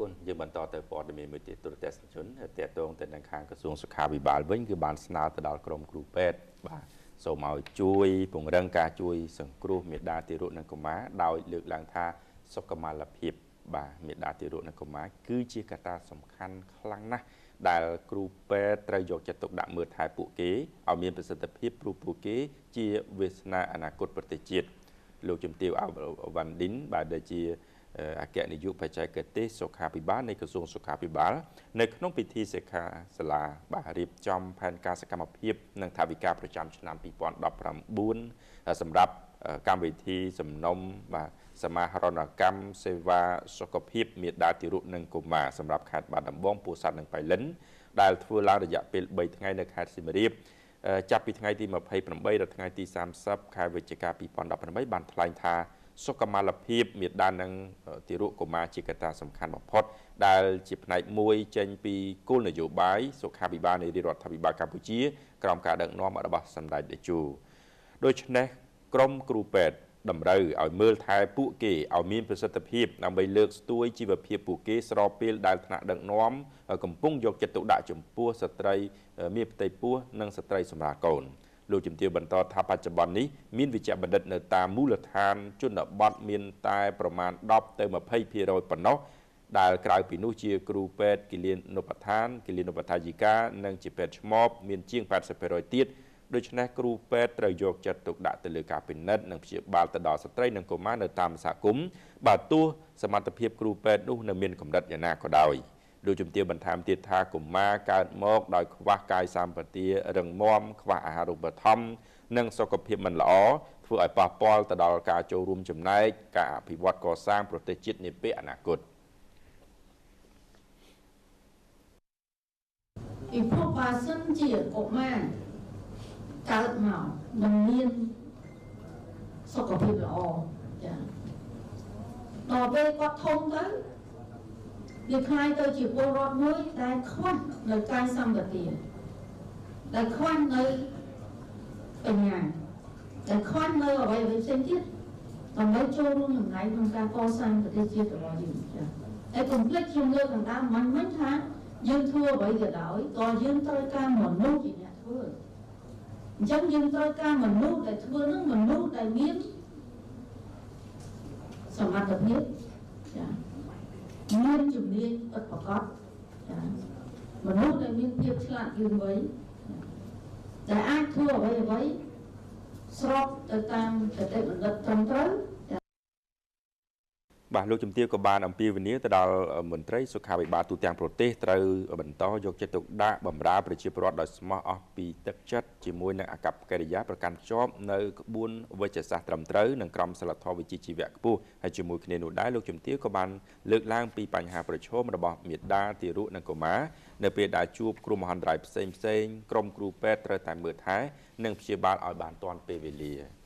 គុណយើងបន្តទៅព័ត៌មានមួយទៀតទូរទស្សនិកជនតេតងទៅនឹងខាងក្រសួងសុខាភិបាលវិញគឺបានស្នើទៅដល់ក្រមគ្រូពេទ្យបាទសូមឲ្យជួយពង្រឹងការជួយសង្គ្រោះមេដាទារកនិងកុមារដោយលើកឡើងថាសុខុមាលភាពបាទមេដាទារកនិងកុមារគឺជាកត្តាសំខាន់ខ្លាំងណាស់ដែលគ្រូពេទ្យត្រូវយកចិត្តទុកដាក់មើលថែពួកគេឲ្យមានប្រសិទ្ធភាពព្រោះពួកគេជាវាសនាអនាគតប្រទេសជាតិលោកជំទាវអវ៉ាន់ឌិនបាទដែលជាអគ្គនាយកបច្ចេកទេសសុខាភិបាលនៃក្រសួងសុខាភិបាលនៅក្នុងពិធីសិក្ខាសាលាបាទរៀបចំផែនការសកម្មភាពនិងថវិកាប្រចាំឆ្នាំ2019សម្រាប់កម្មវិធីសំណុំបាទសមាហរណកម្មសេវាសុខភាពមាតាទារកនិងកុមារសម្រាប់ខេត្តបាត់ដំបងពោធិ៍សាត់និងបៃលិនដែលធ្វើឡើងរយៈពេល3ថ្ងៃនៅខេត្តសៀមរាបចាប់ពីថ្ងៃទី28ដល់ថ្ងៃទី30ខែវិច្ឆិកា2018បានថ្លែងថាសុខុមាលភាពមាតានិងទារកកុមារជាកត្តាសំខាន់បំផុតដែលជាផ្នែកមួយចេញពីគោលនយោបាយសុខាភិបាលនៃរដ្ឋាភិបាលកម្ពុជាក្រោមការដឹកនាំរបស់សម្ដេចតេជោដូច្នេះក្រមគ្រូពេទ្យតម្រូវឲ្យមើលថែពួកគេឲ្យមានប្រសិទ្ធភាពដើម្បីលើកស្ទួយជីវភាពពួកគេស្របពេលដែលថ្នាក់ដឹកនាំកំពុងយកចិត្តទុកដាក់ចំពោះស្ត្រីមានផ្ទៃពោះនិងស្ត្រីសម្រាលកូនលោកជំទាវបន្តថាបច្ចុប្បន្ននេះមានវិជ្ជបណ្ឌិតនៅតាមមូលដ្ឋានជនបទមានតែប្រមាណ10ទៅ20%ប៉ុណ្ណោះដែលក្រៅពីនោះជាគ្រូពេទ្យគិលានុបដ្ឋានគិលានុបដ្ឋាយិកានិងជាពេទ្យឆ្មបមានជាង80%ទៀតដូច្នេះគ្រូពេទ្យត្រូវយកចិត្តទុកដាក់ទៅលើការពិនិត្យនិងព្យាបាលទៅដល់ស្ត្រីនិងកុមារនៅតាមសហគមន៍បើទោះសមត្ថភាពគ្រូពេទ្យនោះនៅមានកម្រិតយ៉ាងណាក៏ដោយលោកជំទាវបន្ថែមទៀតថាកុមារកើតមកដោយខ្វះកាយសម្បទារឹងមាំខ្វះអាហារូបត្ថម្ភនិងសុខភាពមិនល្អធ្វើឲ្យប៉ះពាល់ទៅដល់ការចូលរួមចំណែកការអភិវឌ្ឍកសាងប្រទេសជាតិនាពេលអនាគតពីព្រោះបើសិនជាកុមារកើតមកមិនមានសុខភាពល្អចាដល់ពេលគាត់ធំទៅវាคล้ายទៅជាពលរដ្ឋមួយដែលខ្វះនៅកាយសម្បទាដែលខ្វះនៅបញ្ញាដែលខ្វះនៅអ្វីផ្សេងទៀតដើម្បីចូលរួមចំណែកក្នុងការកសាងប្រទេសជាតិរបស់យើងចាហើយកុំភ្លេចខ្ញុំលើកដណ្ដើមមិនថាយើងធ្វើអ្វីក៏ដោយក៏យើងត្រូវការមនុស្សជាអ្នកធ្វើអញ្ចឹងយើងត្រូវការមនុស្សដែលធ្វើនឹងមនុស្សដែលមានសមត្ថភាពចាមានជំនាញពិតប្រាកដចាមនុស្សដែលមានភាពឆ្លាតយឺនវៃដែលអាចធ្វើអ្វីស្របទៅតាមគតិបណ្ឌិតត្រឹមត្រូវបាទលោកជំទាវក៏បានអំពាវនាវទៅដល់មន្ត្រីសុខាភិបាលទូទាំងប្រទេសត្រូវបន្តយកចិត្តទុកដាក់បម្រើប្រជាពលរដ្ឋដោយស្មោះអស់ពីទឹកចិត្តជាមួយនឹងអាកប្បកិរិយាប្រកាន់ខ្ជាប់នៅក្បួនវិជ្ជសាស្ត្រត្រឹមត្រូវនិងក្រមសីលធម៌វិជ្ជាជីវៈខ្ពស់ហើយជាមួយគ្នានោះដែរលោកជំទាវក៏បានលើកឡើងពីបញ្ហាប្រឈមរបស់មាតាទារកនិងកុមារនៅពេលដែលជួបគ្រោះមហន្តរាយផ្សេងក្រមគ្រូពេទ្យត្រូវតែមើលថែនិងព្យាបាលឲ្យបានទាន់ពេលវេលា